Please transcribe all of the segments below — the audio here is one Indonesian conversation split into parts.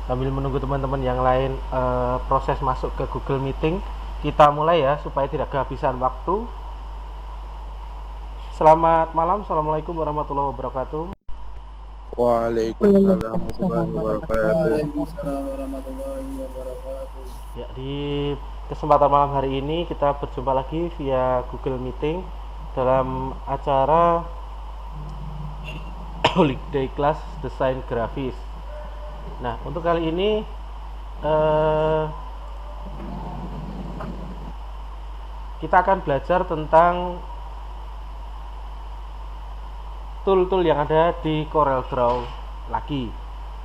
Sambil menunggu teman-teman yang lain proses masuk ke Google Meeting, kita mulai ya supaya tidak kehabisan waktu. Selamat malam, assalamualaikum warahmatullahi wabarakatuh. Waalaikumsalam Waalaikumsalam warahmatullahi wabarakatuh. warahmatullahi Waalaikumsalam warahmatullahi wabarakatuh. Ya, di kesempatan malam hari ini kita berjumpa lagi via Google Meeting dalam acara Holiday Class Desain Grafis. Nah, untuk kali ini kita akan belajar tentang tool-tool yang ada di CorelDRAW lagi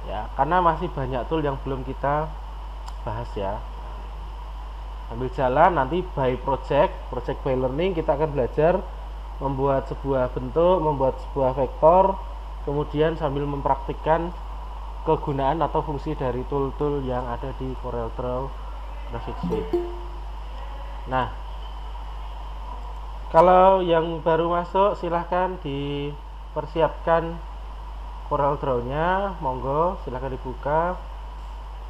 ya, karena masih banyak tool yang belum kita bahas ya. Sambil jalan nanti by project by learning kita akan belajar membuat sebuah bentuk, membuat sebuah vektor, kemudian sambil mempraktikkan kegunaan atau fungsi dari tool-tool yang ada di CorelDRAW Graphics Suite. Nah, kalau yang baru masuk silahkan dipersiapkan CorelDRAW-nya, monggo silahkan dibuka.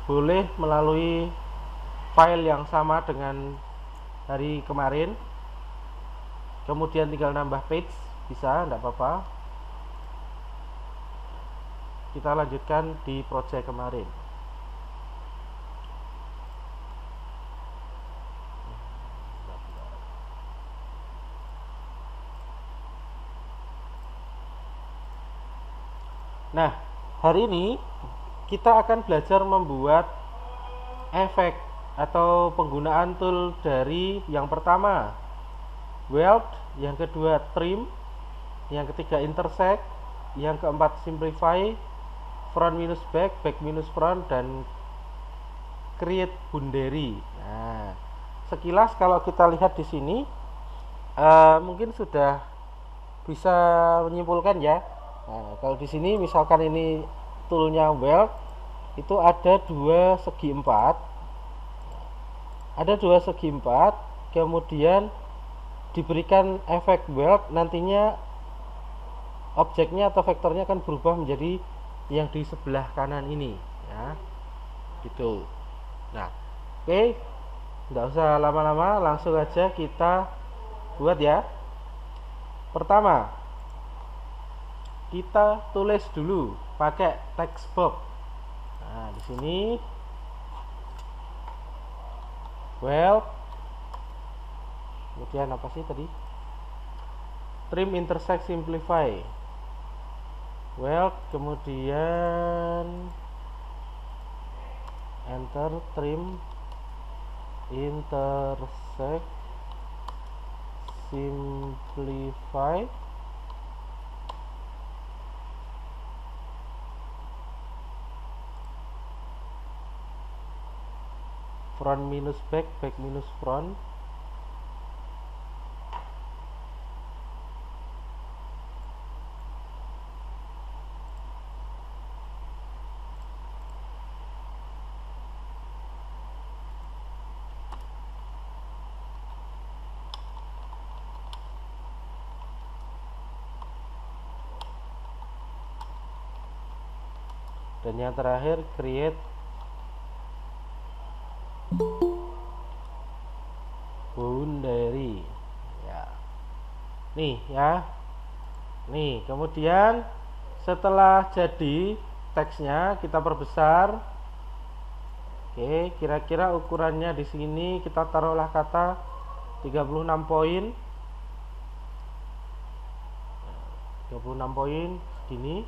Boleh melalui file yang sama dengan hari kemarin, kemudian tinggal nambah page, bisa, tidak apa-apa. Kita lanjutkan di project kemarin. Nah, hari ini kita akan belajar membuat efek atau penggunaan tool dari yang pertama weld, yang kedua trim, yang ketiga intersect, yang keempat simplify, front minus back, back minus front, dan create boundary. Nah, sekilas kalau kita lihat di sini mungkin sudah bisa menyimpulkan ya. Nah, kalau di sini misalkan ini toolnya weld, itu ada dua segi empat, kemudian diberikan efek weld, nantinya objeknya atau vektornya akan berubah menjadi yang di sebelah kanan ini ya, gitu. Nah, oke, nggak usah lama-lama, langsung aja kita buat ya. Pertama, kita tulis dulu pakai text box. Nah, di sini weld, kemudian apa sih tadi? Trim, intersect, simplify. Weld, kemudian enter, trim, intersect, simplify. Front minus back, back minus front. Dan yang terakhir create boundary ya. Nih ya. Nih, kemudian setelah jadi teksnya kita perbesar. Oke, kira-kira ukurannya di sini kita taruhlah kata 36 poin. 36 poin segini.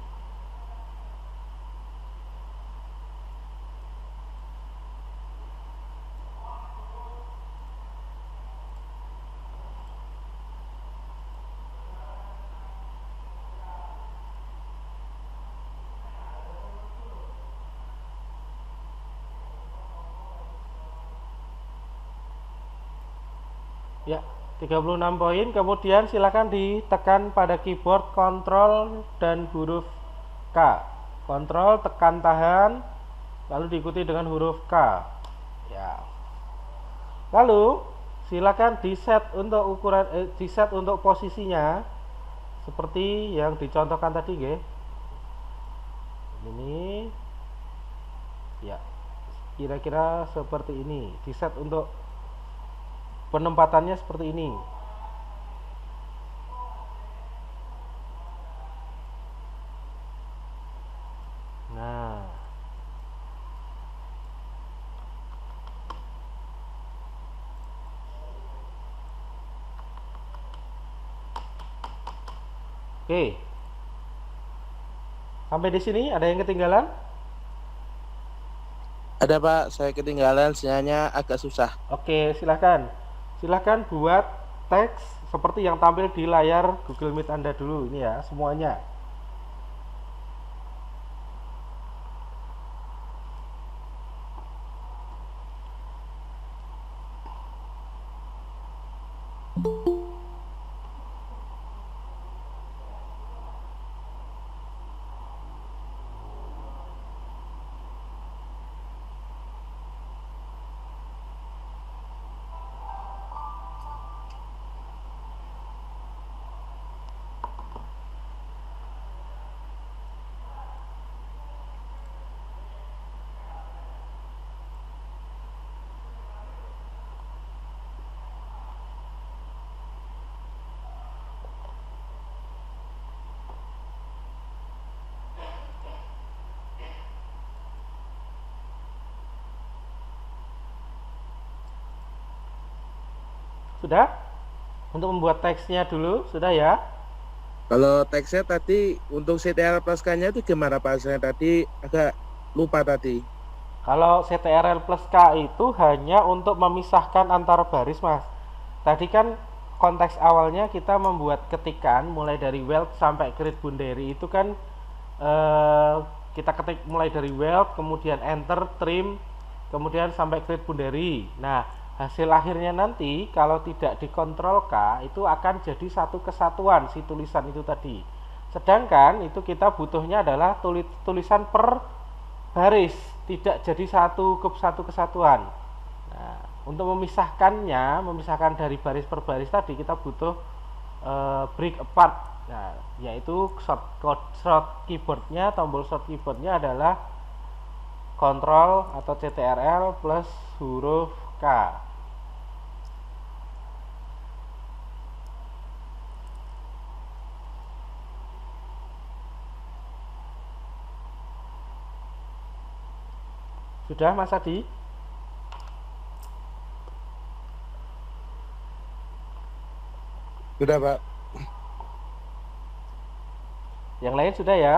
Ya, 36 poin. Kemudian silakan ditekan pada keyboard Ctrl dan huruf K. Ctrl, tekan tahan, lalu diikuti dengan huruf K. Ya. Lalu silakan di set untuk posisinya seperti yang dicontohkan tadi, nggih. Ini Ya, kira-kira seperti ini. Di set untuk penempatannya seperti ini. Nah, oke. Sampai di sini ada yang ketinggalan? Ada Pak, saya ketinggalan, sinyalnya agak susah. Oke, silahkan. Silahkan buat teks seperti yang tampil di layar Google Meet Anda dulu ini ya, semuanya. Sudah? Untuk membuat teksnya dulu, sudah ya? Kalau teksnya tadi untuk CTRL plus K-nya itu gimana Pak? Saya tadi agak lupa tadi. Kalau CTRL plus K itu hanya untuk memisahkan antar baris, Mas. Tadi kan konteks awalnya kita membuat ketikan mulai dari weld sampai create boundary itu kan kita ketik mulai dari weld, kemudian enter, trim, kemudian sampai create boundary. Nah, hasil akhirnya nanti kalau tidak dikontrol K itu akan jadi satu kesatuan si tulisan itu tadi. Sedangkan itu kita butuhnya adalah tulisan per baris, tidak jadi satu kesatuan. Nah, untuk memisahkan dari baris per baris tadi kita butuh break apart. Nah, yaitu short keyboardnya, tombol short keyboardnya adalah Ctrl atau CTRL plus huruf K. Sudah, Mas Adi? Sudah Pak. Yang lain sudah ya?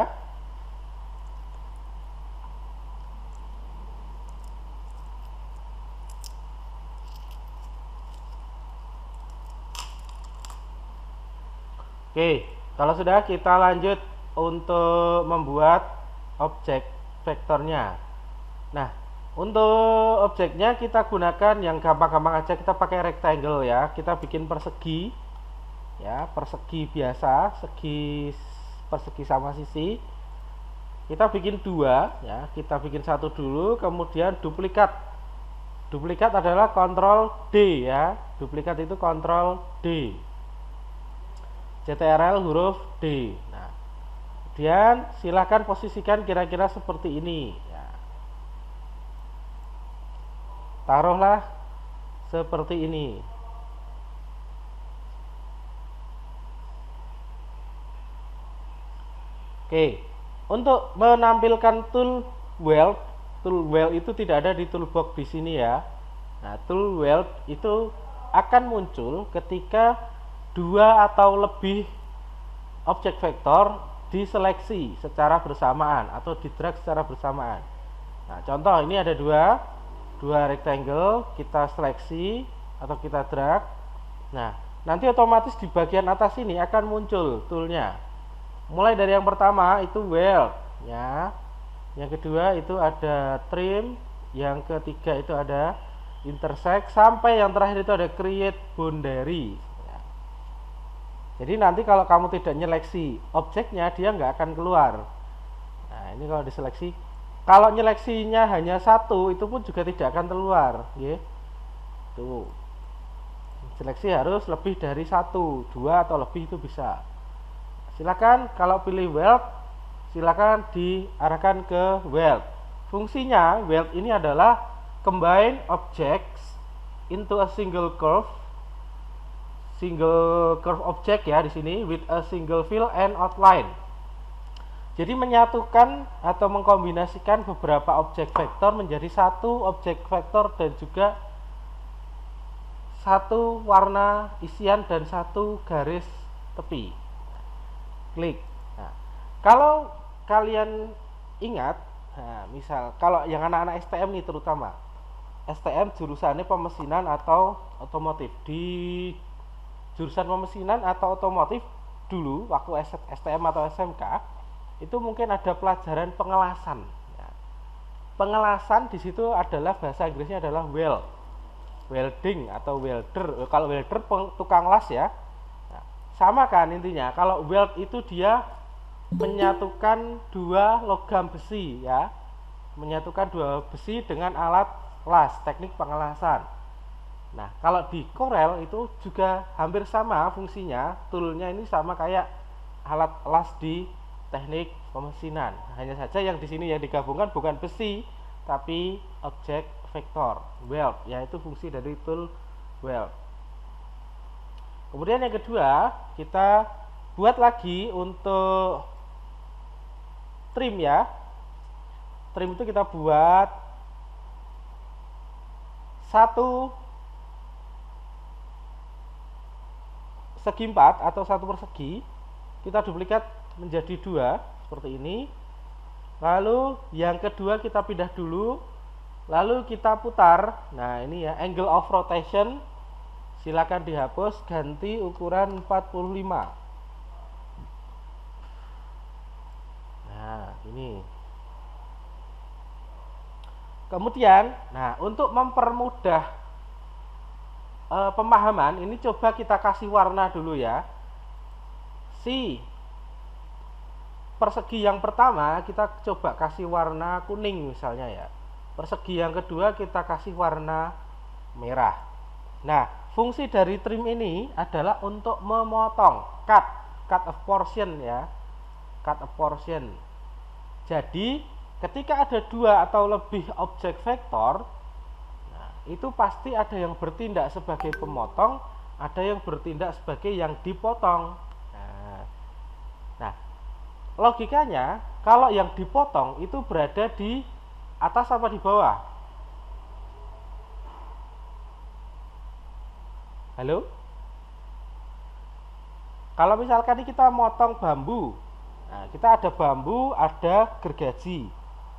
Oke, kalau sudah kita lanjut untuk membuat objek vektornya. Nah, untuk objeknya kita gunakan yang gampang-gampang aja, kita pakai rectangle ya. Kita bikin persegi ya, persegi biasa, persegi sama sisi. Kita bikin dua ya, kita bikin satu dulu, kemudian duplikat. Duplikat adalah Ctrl D ya. Duplikat itu Ctrl D. CTRL huruf D. Nah, kemudian silahkan posisikan kira-kira seperti ini ya. Taruhlah seperti ini. Oke, untuk menampilkan tool weld itu tidak ada di toolbox di sini ya. Nah, tool weld itu akan muncul ketika dua atau lebih objek vektor diseleksi secara bersamaan atau di drag secara bersamaan. Nah, contoh ini ada dua rectangle, kita seleksi atau kita drag. Nah, nanti otomatis di bagian atas ini akan muncul toolnya. Mulai dari yang pertama itu weld ya, yang kedua itu ada trim, yang ketiga itu ada intersect, sampai yang terakhir itu ada create boundary. Jadi nanti kalau kamu tidak nyeleksi objeknya, dia nggak akan keluar. Nah, ini kalau diseleksi, kalau nyeleksinya hanya satu, itu pun juga tidak akan keluar. Tuh, seleksi harus lebih dari satu, dua atau lebih itu bisa. Silakan kalau pilih weld, silakan diarahkan ke weld. fungsinya weld ini adalah combine objects into a single curve object ya di sini with a single fill and outline. Jadi menyatukan atau mengkombinasikan beberapa objek vektor menjadi satu objek vektor dan juga satu warna isian dan satu garis tepi. Klik. Nah, kalau kalian ingat, nah, misal kalau yang anak-anak STM nih terutama, STM jurusannya pemesinan atau otomotif. Di jurusan pemesinan atau otomotif dulu waktu STM atau SMK itu mungkin ada pelajaran pengelasan. Ya. Pengelasan di situ adalah bahasa Inggrisnya adalah welding atau welder. Kalau welder tukang las ya. Nah, sama kan intinya. Kalau weld itu dia menyatukan dua logam besi ya. Menyatukan dua besi dengan alat las, teknik pengelasan. Nah, kalau di Corel itu juga hampir sama fungsinya. Toolnya ini sama kayak alat las di teknik pemesinan. Hanya saja yang di sini yang digabungkan bukan besi, tapi objek vektor weld, yaitu fungsi dari tool weld. Kemudian yang kedua, kita buat lagi untuk trim ya. Trim itu kita buat satu segi 4 atau satu persegi, kita duplikat menjadi 2 seperti ini. Lalu yang kedua kita pindah dulu, lalu kita putar. Nah ini ya, angle of rotation silakan dihapus, ganti ukuran 45. Nah ini. Kemudian, nah untuk mempermudah pemahaman, ini coba kita kasih warna dulu ya. Si persegi yang pertama kita coba kasih warna kuning misalnya ya. Persegi yang kedua kita kasih warna merah. Nah, fungsi dari trim ini adalah untuk memotong, cut a portion ya. Cut a portion. Jadi, ketika ada 2 atau lebih objek vektor, nah, itu pasti ada yang bertindak sebagai pemotong, ada yang bertindak sebagai yang dipotong. Nah, logikanya kalau yang dipotong itu berada di atas apa di bawah? Halo? Kalau misalkan kita motong bambu, nah kita ada bambu, ada gergaji.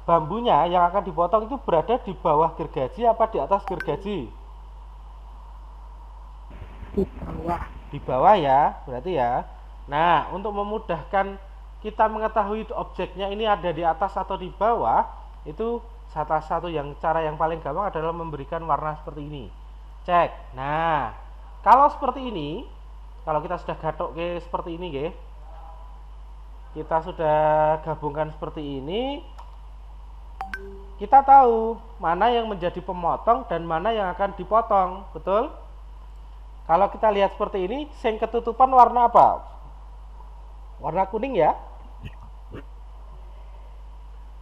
Bambunya yang akan dipotong itu berada di bawah gergaji apa di atas gergaji? Di bawah. Di bawah ya, berarti ya. Nah, untuk memudahkan kita mengetahui objeknya ini ada di atas atau di bawah, itu salah satu yang cara yang paling gampang adalah memberikan warna seperti ini. Cek. Nah, kalau seperti ini, kalau kita sudah gathok seperti ini kita sudah gabungkan seperti ini, kita tahu mana yang menjadi pemotong dan mana yang akan dipotong, betul? Kalau kita lihat seperti ini, sing ketutupan warna apa? Warna kuning ya.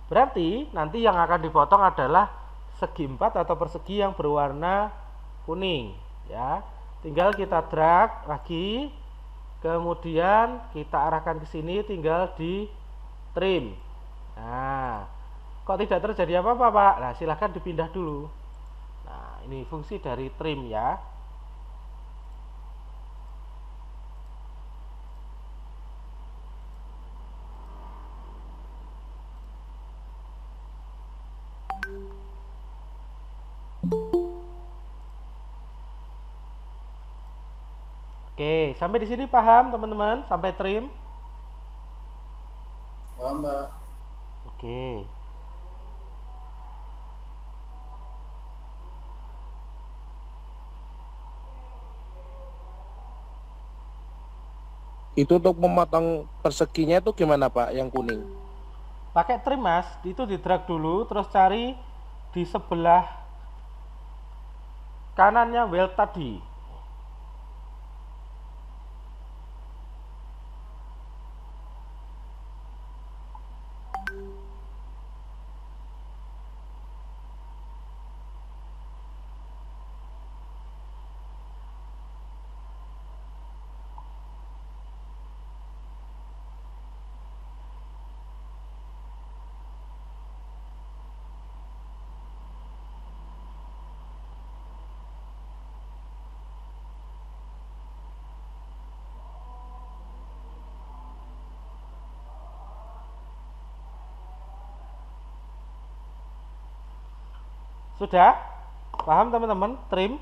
Berarti nanti yang akan dipotong adalah segi 4 atau persegi yang berwarna kuning ya. Tinggal kita drag lagi, kemudian kita arahkan ke sini, tinggal di trim. Nah, kok tidak terjadi apa-apa Pak? Nah, silahkan dipindah dulu. Nah, ini fungsi dari trim ya. Oke, sampai di sini paham teman-teman? Sampai trim? Paham, Mbak. Oke. Itu untuk memotong perseginya itu gimana Pak yang kuning? Pakai trim Mas, itu di drag dulu, terus cari di sebelah kanannya weld tadi. Sudah? Paham teman-teman? Trim?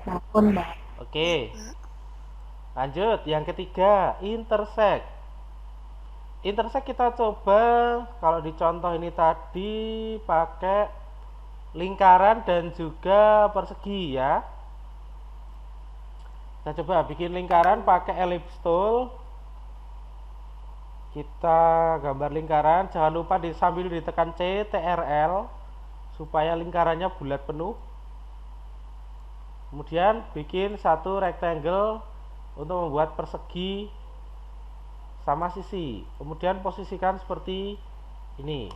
Maupun Mbak. Oke. Lanjut, yang ketiga, intersect. Intersect kita coba kalau di contoh ini tadi pakai lingkaran dan juga persegi ya. Kita coba bikin lingkaran pakai ellipse tool. Kita gambar lingkaran, jangan lupa sambil ditekan CTRL supaya lingkarannya bulat penuh. Kemudian bikin satu rectangle untuk membuat persegi sama sisi. Kemudian posisikan seperti ini.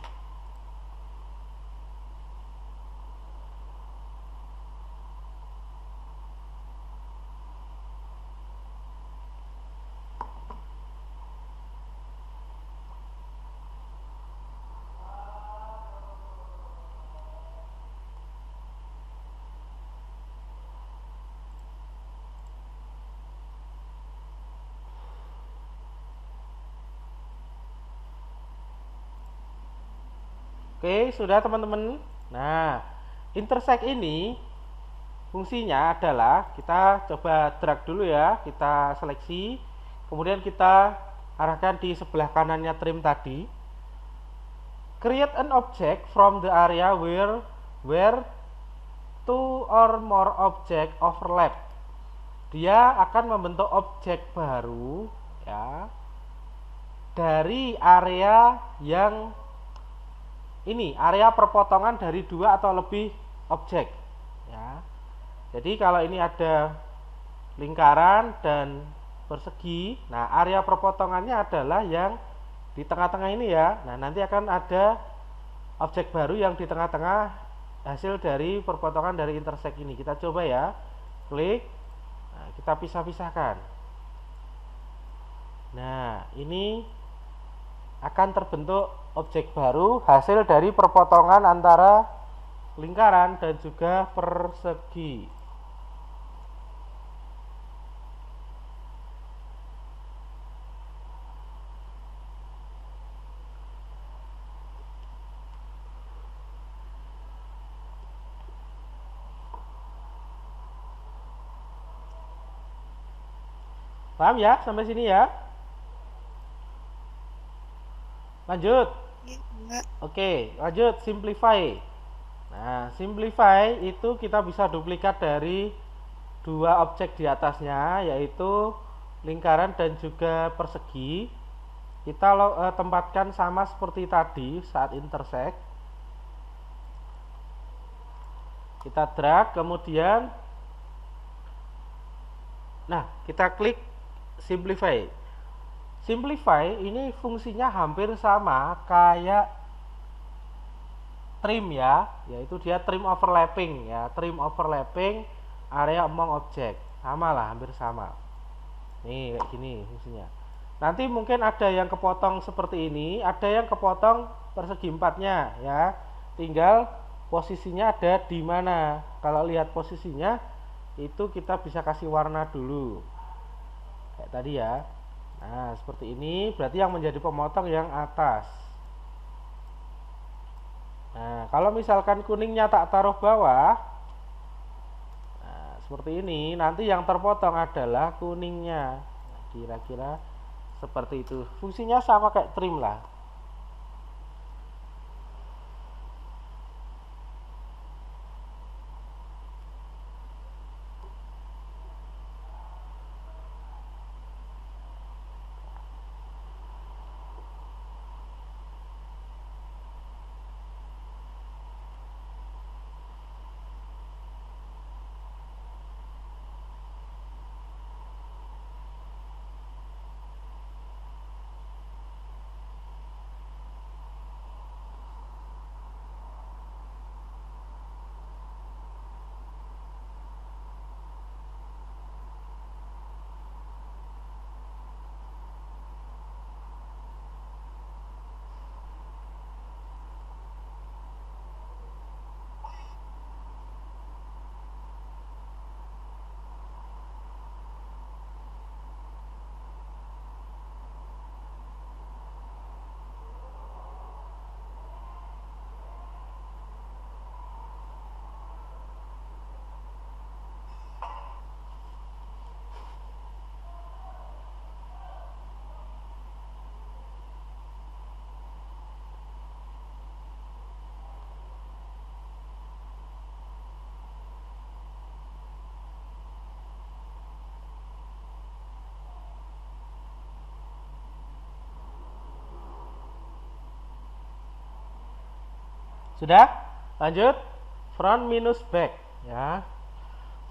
Oke, sudah teman-teman. Nah, intersect ini fungsinya adalah kita coba drag dulu ya, kita seleksi, kemudian kita arahkan di sebelah kanannya trim tadi. Create an object from the area where two or more object overlap. Dia akan membentuk objek baru ya dari area yang ini, area perpotongan dari dua atau lebih objek ya. Jadi kalau ini ada lingkaran dan persegi, nah area perpotongannya adalah yang di tengah-tengah ini ya. Nah nanti akan ada objek baru yang di tengah-tengah hasil dari perpotongan dari intersect ini. Kita coba ya, klik, nah, kita pisah-pisahkan. Nah ini akan terbentuk objek baru hasil dari perpotongan antara lingkaran dan juga persegi. Paham ya sampai sini ya? Lanjut. Oke, lanjut simplify. Nah, simplify itu kita bisa duplikat dari dua objek di atasnya, yaitu lingkaran dan juga persegi. Kita tempatkan sama seperti tadi saat intersect. Kita drag, kemudian nah, kita klik simplify. Simplify ini fungsinya hampir sama kayak trim ya, yaitu dia trim overlapping ya, trim overlapping area among object. Sama lah, hampir sama. Nih kayak gini fungsinya. Nanti mungkin ada yang kepotong seperti ini, ada yang kepotong persegi empatnya ya. Tinggal posisinya ada di mana. Kalau lihat posisinya itu kita bisa kasih warna dulu. Kayak tadi ya. Nah, seperti ini berarti yang menjadi pemotong yang atas. Nah, kalau misalkan kuningnya tak taruh bawah, nah, seperti ini, nanti yang terpotong adalah kuningnya. Nah, kira-kira seperti itu. Fungsinya sama kayak trim lah. Sudah? Lanjut. Front minus back ya.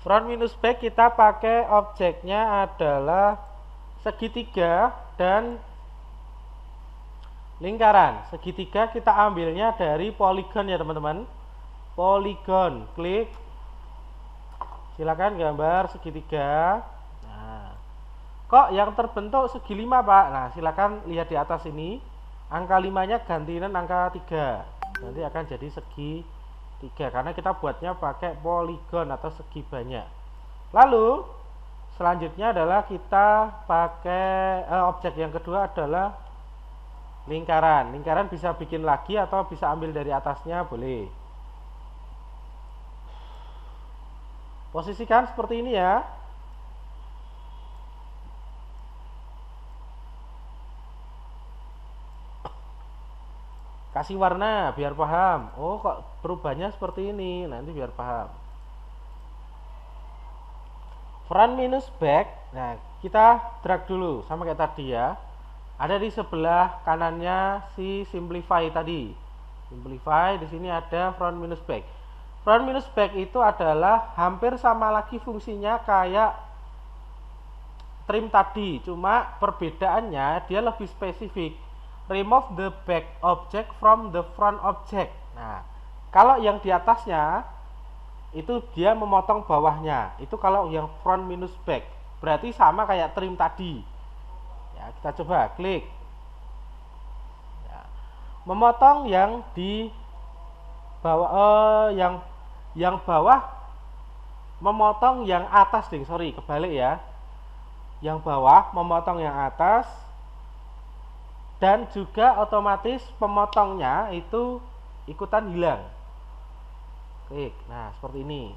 Front minus back kita pakai objeknya adalah segitiga dan lingkaran. Segitiga kita ambilnya dari poligon ya teman-teman. Poligon, klik. Silakan gambar segitiga. Nah, kok yang terbentuk segi 5 Pak? Nah, silakan lihat di atas ini. Angka 5-nya gantiin angka 3. Nanti akan jadi segi 3 karena kita buatnya pakai poligon atau segi banyak. Lalu selanjutnya adalah kita pakai objek yang kedua adalah lingkaran. Lingkaran bisa bikin lagi atau bisa ambil dari atasnya, boleh. Posisikan seperti ini ya. Kasih warna biar paham. Oh, kok berubahnya seperti ini. Nanti biar paham. Front minus back. Nah, kita drag dulu sama kayak tadi ya. Ada di sebelah kanannya si simplify tadi. Simplify di sini ada front minus back. Front minus back itu adalah hampir sama lagi fungsinya kayak trim tadi, cuma perbedaannya dia lebih spesifik. Remove the back object from the front object. Nah, kalau yang di atasnya itu dia memotong bawahnya. Itu kalau yang front minus back. Berarti sama kayak trim tadi. Ya, kita coba klik. Ya. Memotong yang di bawah yang bawah memotong yang atas, sorry, kebalik ya. Yang bawah memotong yang atas. Dan juga otomatis pemotongnya itu ikutan hilang. Klik. Nah, seperti ini.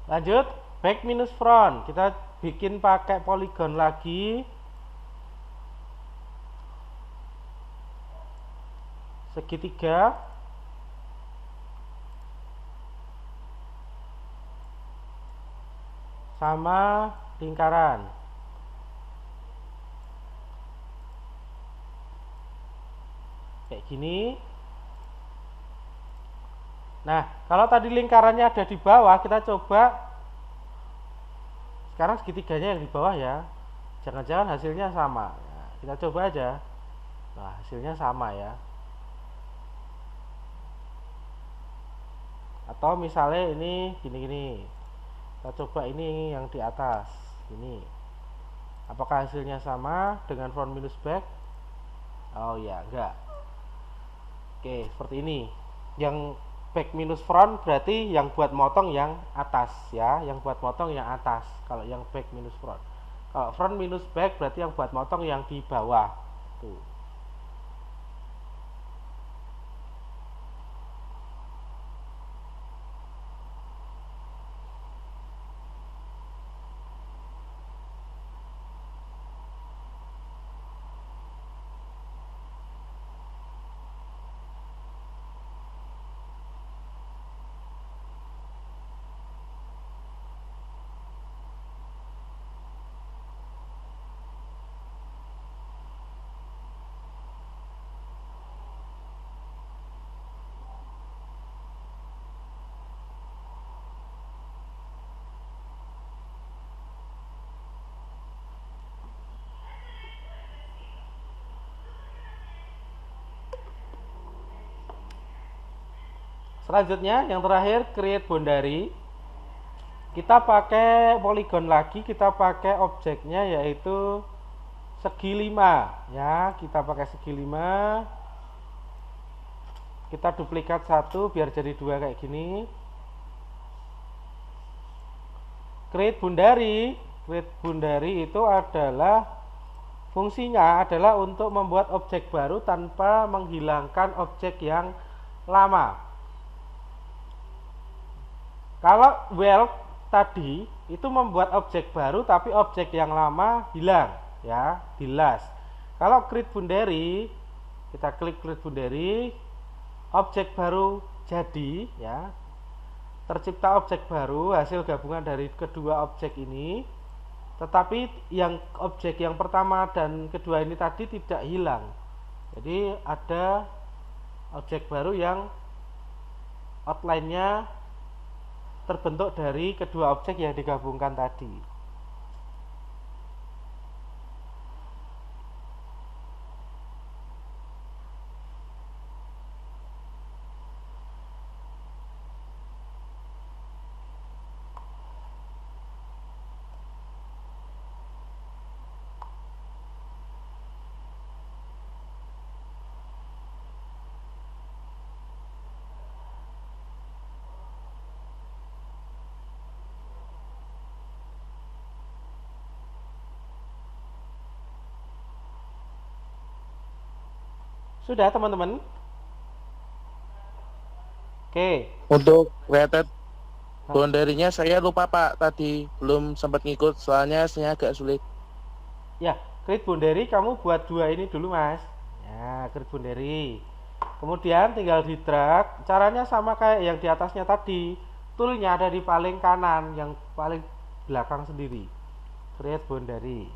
Lanjut, back minus front. Kita bikin pakai poligon lagi. Segitiga. Sama lingkaran. Kayak gini. Nah, kalau tadi lingkarannya ada di bawah, kita coba sekarang segitiganya yang di bawah ya. Jangan-jangan hasilnya sama. Nah, kita coba aja. Nah, hasilnya sama ya. Atau misalnya ini gini-gini. Kita coba ini yang di atas. Ini. Apakah hasilnya sama dengan front minus back? Oh ya, enggak. Oke, seperti ini. Yang back minus front berarti yang buat motong yang atas ya, yang buat motong yang atas. Kalau yang back minus front. Kalau front minus back berarti yang buat motong yang di bawah. Tuh. Selanjutnya yang terakhir create boundary. Kita pakai poligon lagi, kita pakai objeknya yaitu segi 5 ya, kita pakai segi 5. Kita duplikat satu biar jadi 2 kayak gini. create bundari itu adalah fungsinya adalah untuk membuat objek baru tanpa menghilangkan objek yang lama. Kalau weld tadi itu membuat objek baru tapi objek yang lama hilang, ya, di last. Kalau create bundari, kita klik create bundari, objek baru jadi, ya, tercipta objek baru hasil gabungan dari kedua objek ini, tetapi yang objek yang pertama dan kedua ini tadi tidak hilang. Jadi ada objek baru yang outline-nya terbentuk dari kedua objek yang digabungkan tadi. Sudah teman-teman? Oke. Untuk created boundary-nya saya lupa Pak, tadi belum sempat ngikut soalnya saya agak sulit. Ya, create boundary kamu buat dua ini dulu Mas. Ya, create boundary. Kemudian tinggal di drag. Caranya sama kayak yang di atasnya tadi. Toolnya ada di paling kanan, yang paling belakang sendiri. Create boundary.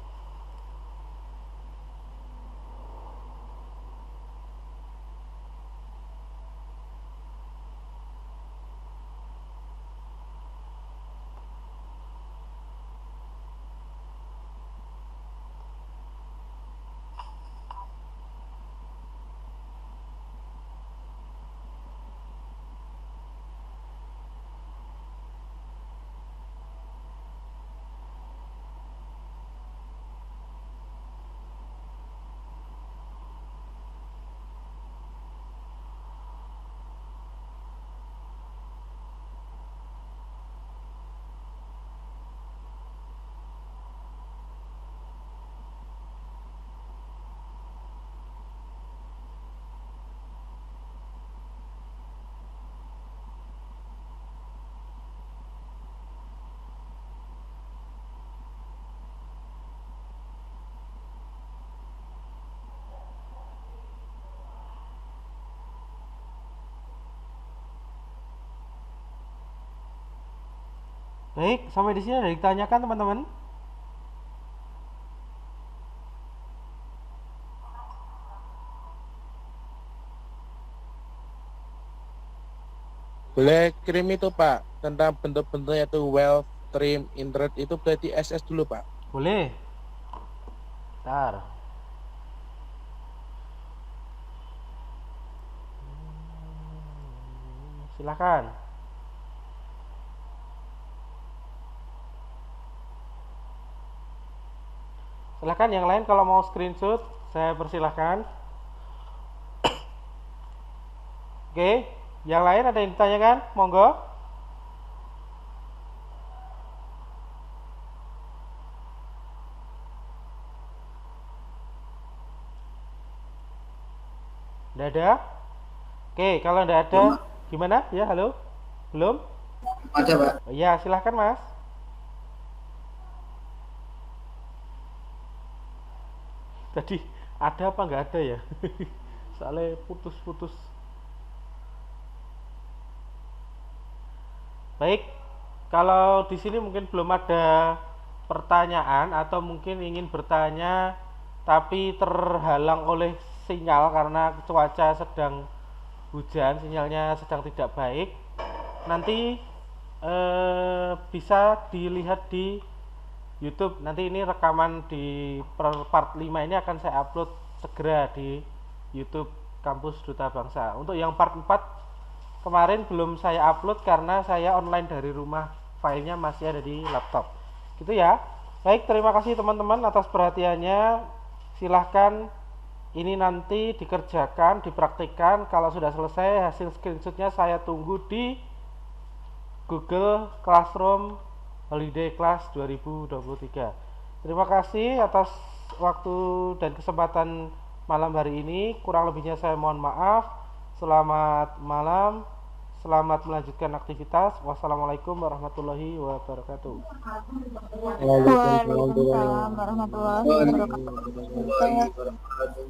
Baik, sampai di sini ada ditanyakan teman-teman? Boleh kirim itu Pak, tentang bentuk-bentuknya itu weld, trim, intrude itu berarti SS dulu Pak. Boleh. Bentar. Silakan. Silahkan yang lain kalau mau screenshot saya persilahkan. Oke, yang lain ada yang ditanyakan? Monggo. Tidak ada? Oke, kalau tidak ada gimana? Ya, halo? Belum? Ada Pak. Ya, silahkan Mas. Tadi ada apa nggak ada ya? Soalnya putus-putus. Baik, kalau di sini mungkin belum ada pertanyaan atau mungkin ingin bertanya tapi terhalang oleh sinyal karena cuaca sedang hujan, sinyalnya sedang tidak baik. Nanti bisa dilihat di YouTube. Nanti ini rekaman di part 5 ini akan saya upload segera di YouTube Kampus Duta Bangsa. Untuk yang part 4 kemarin belum saya upload karena saya online dari rumah, filenya masih ada di laptop. Gitu ya. Baik, terima kasih teman-teman atas perhatiannya. Silahkan ini nanti dikerjakan, dipraktikkan. Kalau sudah selesai hasil screenshotnya saya tunggu di Google Classroom Holiday Class 2023. Terima kasih atas waktu dan kesempatan malam hari ini. Kurang lebihnya saya mohon maaf. Selamat malam. Selamat melanjutkan aktivitas. Wassalamualaikum warahmatullahi wabarakatuh. Waalaikumsalam warahmatullahi wabarakatuh. warahmatullahi wabarakatuh.